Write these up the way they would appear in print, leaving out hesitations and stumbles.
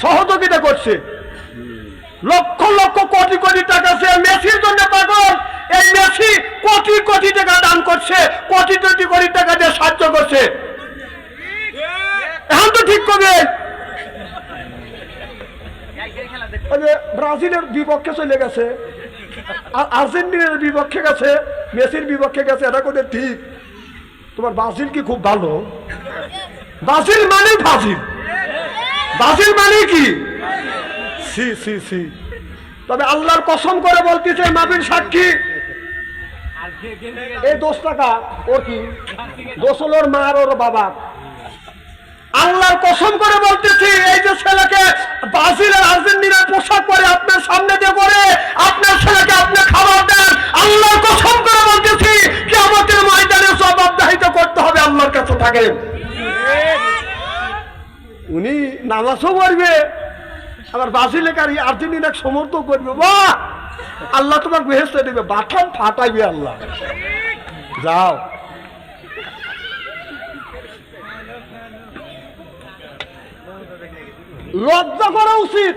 সহযোগিতা করছে, লক্ষ লক্ষ কোটি কোটি টাকা সে মেসির জন্য পাগল। এই মেসি কোটি কোটি টাকা দান করছে, কোটি কোটি কোটি টাকা দিয়ে সাহায্য করছে। এখন তো ঠিক করবে ব্রাজিলের বিপক্ষে চলে গেছে, আর্জেন্টিনার বিপক্ষে গেছে, মেসির বিপক্ষে গেছে, এটা করে ঠিক? তোমার ব্রাজিল কি খুব ভালো? ব্রাজিল মানে ব্রাজিল, ব্রাজিল মানে কি? সি সি সি। তবে আল্লাহর কসম করে বলতেছে, মাবির সাক্ষী, এই 10 টাকা ওর কি দোষ হলো? ওর মা আর ওর বাবা। আল্লাহর কসম করে বলতেছি, এই যে ছেলেকে ব্রাজিল আর আর্জেন্টিনার পোশাক পরে আপনার সামনে দিয়ে পরে আপনার ছেলেকে আপনি খাবার দেন, আল্লাহর কসম করে বলতেছি কিয়ামতের ময়দানে জবাবদিহিতা করতে হবে আল্লাহর কাছে। থাকেন উনি নামাজও পড়বে, আবার ব্রাজিলের আর আর্জেন্টিনাকে সমর্থন করবে। বাহ, আল্লাহ তোমাকে বেহেশতে দেবে, বাটাম ফাটাইবে আল্লাহ। যাও, লজ্জা করা উচিত।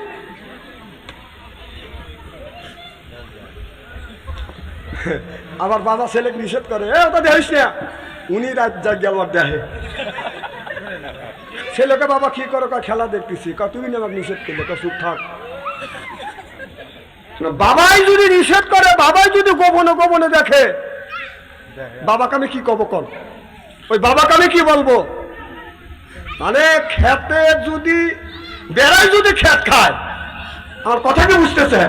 আবার বাবা ছেলেকে নিষেধ করে, ওটা দেখিস না, উনি রাত জাগিয়ে আমার দেখে। ছেলেকে বাবা কি করো? খেলা দেখতেছি। তুমি না আমাকে নিষেধ করলে, চুপ থাক। বাবাই যদি নিষেধ করে, বাবাই যদি গোপনে গোপনে দেখে, বাবাকে আমি কি কব? কর ওই বাবাকে আমি কি বলবো? মানে খেতে যদি বেড়াই যদি খেত খায়, আমার কথা কি বুঝতেছে?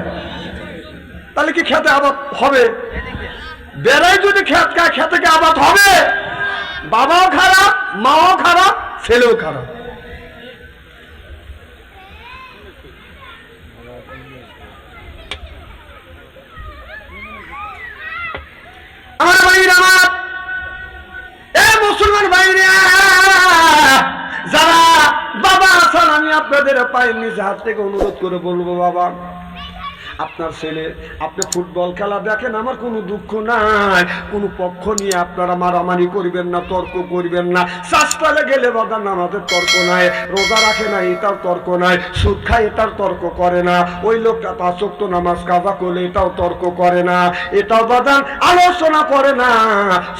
তাহলে কি খেতে আবাদ হবে? বেড়াই যদি খেত খায়, খেতে কি আবাদ হবে? বাবাও খারাপ, মাও খারাপ, ছেলেও খারাপ। আমার ভাইরা, মুসলমান ভাইরা যারা বাবা আছেন, আমি আপনাদের পায়ের নিচে হাত থেকে অনুরোধ করে বলবো, বাবা আপনার ছেলে, আপনি ফুটবল খেলা দেখেন, আমার কোনো দুঃখ নাই, কোনো পক্ষ নিয়ে আপনারা মারামারি করবেন না, তর্ক করবেন না। শাস্ত্রালে গেলে বাদান আমাদের তর্ক নাই, রোজা রাখে না এটাও তর্ক নাই, সুদ খায় এটার তর্ক করে না, ওই লোকটা 5 ওয়াক্ত নামাজ কাজা করলে এটাও তর্ক করে না, এটাও বাদান আলোচনা করে না,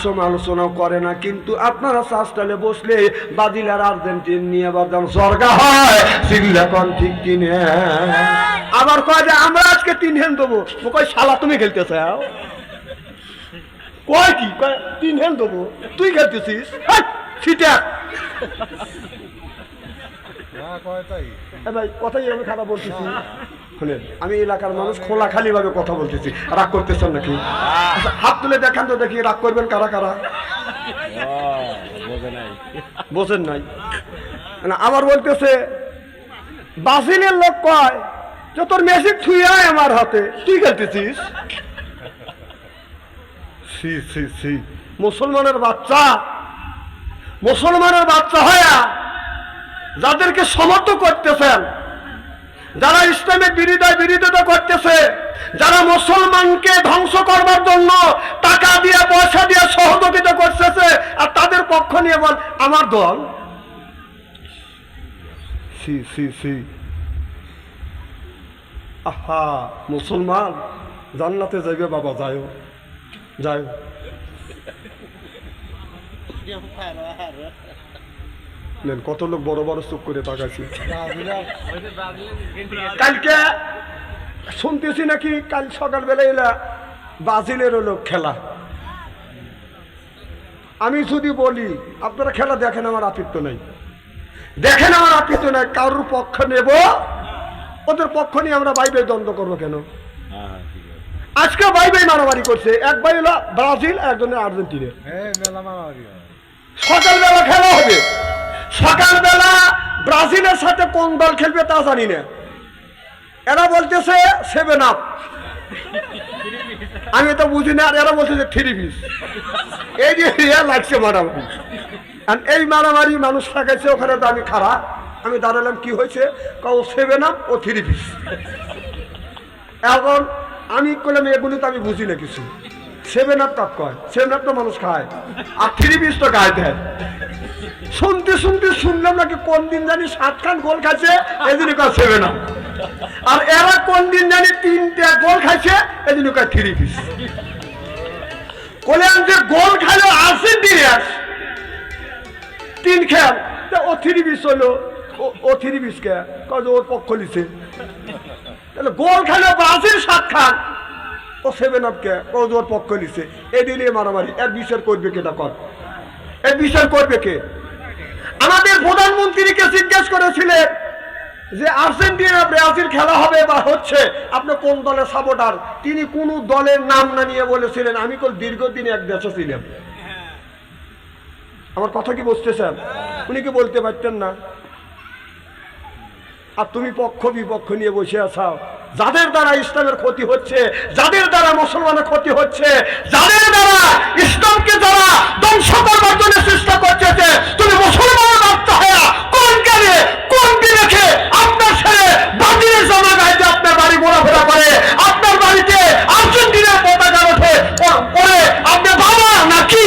সমালোচনাও করে না। কিন্তু আপনারা শাস্ত্রালে বসলে ব্রাজিল আর আর্জেন্টিনা নিয়ে বাদান জর্গা হয়, সিল্লাকন ঠিক কিনে। আবার কয় যে আমরা আজকে 3 হ্যান্ড দেবো। কয় শালা তুমি খেলতে চাও? কয় কি 3 হ্যান্ড দেবো, তুই খেলতেছিস? ভাই কথাই আমি খারাপ বলতেছি। শুনেন, আমি এলাকার মানুষ, খোলাখালি ভাবে কথা বলতেছি, রাগ করতেছেন নাকি? হাত তুলে দেখান তো দেখি, রাগ করবেন কারা কারা? বোঝেন নাই? আবার বলতেছে ব্রাজিলের লোক কয় যে তোর মেসি থুই আয় আমার হাতে, তুই খেলতেছিস? সি সি সি। মুসলমানের বাচ্চা, মুসলমানের বাচ্চা হয়া যাদেরকে সমর্থন করতেছেন, যারা ইসলামের বিরোধিতা করতেছে, যারা মুসলমানকে ধ্বংস করবার জন্য টাকা দিয়ে পয়সা দিয়ে সহযোগিতা করতেছে, আর তাদের পক্ষ নিয়ে বল আমার দল। সি সি সি। আহা, মুসলমান জান্নাতে যাইবে বাবা, যাও যাও। কত লোক বড় বড় চুপ করে তাকাইছি। কালকে শুনতেছি নাকি কাল সকালবেলা এলা ব্রাজিলের লোক খেলা। আমি যদি বলি আপনারা খেলা দেখেন, আমার আপত্ত নাই, দেখেন আমার আপত্ত নাই, কারোর পক্ষ নেব, ওদের পক্ষ নিয়ে আমরা ভাই ভাই দ্বন্দ্ব করবো কেন? আজকে ভাই ভাই মারামারি করছে, এক ভাই হলো ব্রাজিল, একজনের আর্জেন্টিনা। সকালবেলা খেলা হবে, সকালবেলা ব্রাজিলের সাথে কোন দল খেলবে তা জানি না, এরা বলতেছে 7 আপ, আমি তো বুঝি না, আর এরা বলতেছে 3 পিস। এই যে লাগছে মারামারি, আর এই মারামারি মানুষ থাকাইছে ওখানে, তো আমি খারাপ, আমি দাঁড়ালাম, কি হয়েছে? 7 আপ ও 3 পিস। এখন আমি করলাম এগুলো তো আমি বুঝি না কিছু। 7 আপ কাপ কয়, 7 আপ তো মানুষ খায়, আর 3 পিস তো গায়ে দেয়। শুনতে শুনতে শুনলাম নাকি কোন দিন জানি 7 খান গোল খাইছে, এদিন কয় 7 আপ। আর এরা কোন দিন জানি 3টে গোল খাইছে, এদিন কয় 3 পিস। বলেন যে গোল খাইলো আর্জেন্টিনা 3 খেল, ও 3 পিস হলো, ও 3 পিস কে কয় ওর পক্ষ লিছে। তাহলে গোল খাইলো ব্রাজিল 7 খান, ও 7 আপ কে কয় ওর পক্ষ লিছে। এদিনে মারামারি, এর বিচার করবে কে? তখন এর বিচার করবে কে? আমাদের প্রধানমন্ত্রীকে জিজ্ঞেস করেছিলেন যে আর্জেন্টিনা ব্রাজিল খেলা হবে বা হচ্ছে, আপনি কোন দলের সাপোর্টার? তিনি কোন দলের নাম না নিয়ে বলেছিলেন আমি কোন দীর্ঘদিন এক দেশে ছিলাম। আমার কথা কি বুঝতেছেন? উনি কি বলতে পারতেন না? আর তুমি পক্ষ বিপক্ষ নিয়ে বসে আছো, যাদের দ্বারা ইসলামের ক্ষতি হচ্ছে, যাদের দ্বারা মুসলমানের ক্ষতি হচ্ছে, যাদের দ্বারা ইসলামকে যারা ধ্বংস করবার জন্য চেষ্টা করছে, তুমি মুসলমান রাখতে হয় কোন কালে কোন রেখে আপনার ছেলে ব্রাজিলের জামা গাইতে আপনার বাড়ি ঘোরাফেরা করে, আপনার বাড়িতে আর্জেন্টিনার পতাকা ওঠে পরে আপনার বাবা নাকি?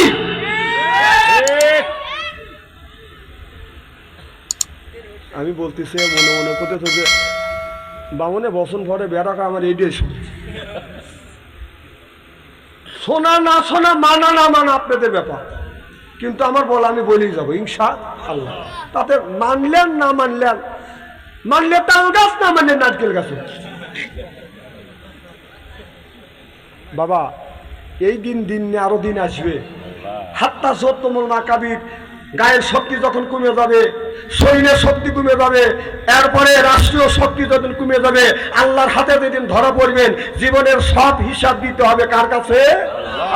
আমি বলতেছি মনে মনে করতে যে বামনে বসন ভরে বেড়াকা আমার এইটাই শোনা না শোনা, মানা না মানা আপনাদের ব্যাপার, কিন্তু আমার বলা আমি বলেই যাবো ইনশাআল্লাহ। তাতে মানলেন না মানলেন, মানলে তাল গাছ, না মানলে নারকেল গাছ। বাবা এই দিন দিন আরো দিন আসবে, হাত্তা সত্যমল মাকাবির গায়ের শক্তি যখন কমে যাবে, শরীরের শক্তি কমে যাবে, এরপরে রাষ্ট্রীয় শক্তি যখন কমে যাবে, আল্লাহর হাতে যেদিন ধরা পড়বেন, জীবনের সব হিসাব দিতে হবে কার কাছে?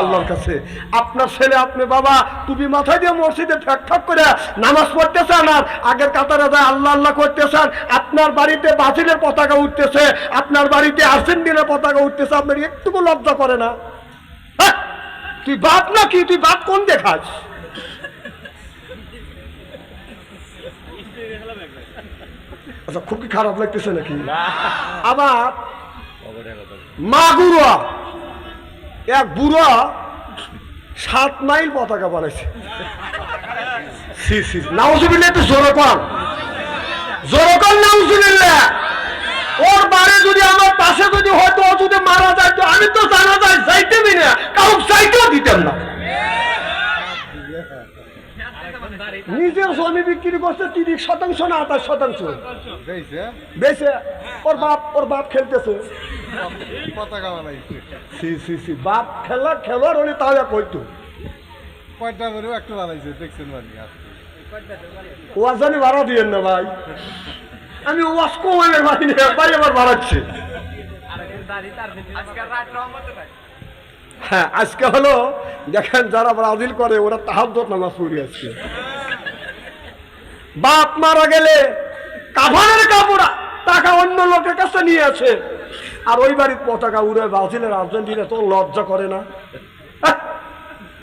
আল্লাহর কাছে। আপনার ছেলে, আপনি বাবা টুপি মাথায় দিয়ে মসজিদে ঠক ঠক করে নামাজ পড়তেছেন আর আগের কাতারে যায় আল্লাহ আল্লাহ করতেছেন, আপনার বাড়িতে ব্রাজিলের পতাকা উঠতেছে, আপনার বাড়িতে আর্জেন্টিনার পতাকা উঠতেছে, আপনার একটুকু লজ্জা করে না? তুই বাপ নাকি? তুই বাপ কোন দেখাস? আচ্ছা খুব কি খারাপ লাগতেছে নাকি? আবার মাগুরা এক বুড়া 7 মাইল পতাকা বানাইছে। নাউজুবিল্লাহ, একটু জোরে কর, জোরে কর নাউজুবিল্লাহ। ওর বাড়ি যদি আমার পাশে যদি হয়তো, ও যদি মারা যায় তো আমি তো জানা যায় যাইতেই না, কাউকে যাইতেও দিতাম না। নিজের জমি বিক্রি করছে 30% না 28% বেশি। ওর বাপ খেলতেছে পতাকা বানাইছে। বাপ খেলোয়াড় হলে তাহলে কইতো কয়টা করে একটু বানাইছে দেখছেন মানে। ওয়াজ জানি ভাড়া দিয়েন না ভাই, আমি ওয়াজ কমানের বাড়ি ভাই আবার বাড়াচ্ছে। হ্যাঁ আজকে হলো দেখেন যারা ব্রাজিল করে ওরা তাহাজ্জুদ নামাজ পড়ে আসছে। বাপ মারা গেলে কাফনের কাপড় টাকা অন্য লোকের কাছে নিয়ে আছে, আর ওই বাড়ির পতাকা উড়ে ব্রাজিলের আর্জেন্টিনা, তো লজ্জা করে না?